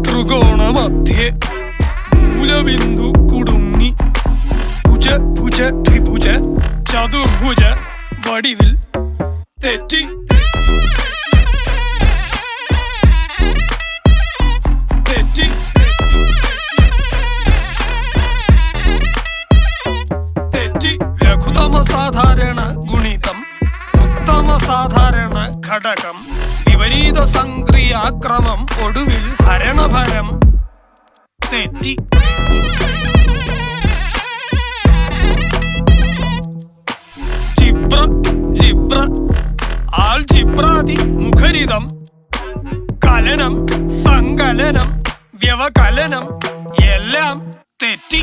ത്രികോണമധ്യേ മൂലബിന്ദു കുടുങ്ങി ഭുജ ഭുജ ദ്വിഭുജ ചതുർഭുജ വടിവിൽ തെറ്റി തെറ്റി തെറ്റി ലഘുതമ സാധാരണ ഗുണിതം ഉത്തമ സാധാരണ ഘടകം വിപരീത സംക്രിയാക്രമം ഒടുവിൽ ഹരണഭരം തെറ്റി ജിബ്ര ജിബ്ര ആൽജിബ്രാദി മുഖരിതം കലനം സങ്കലനം വ്യവകലനം എല്ലാം തെറ്റി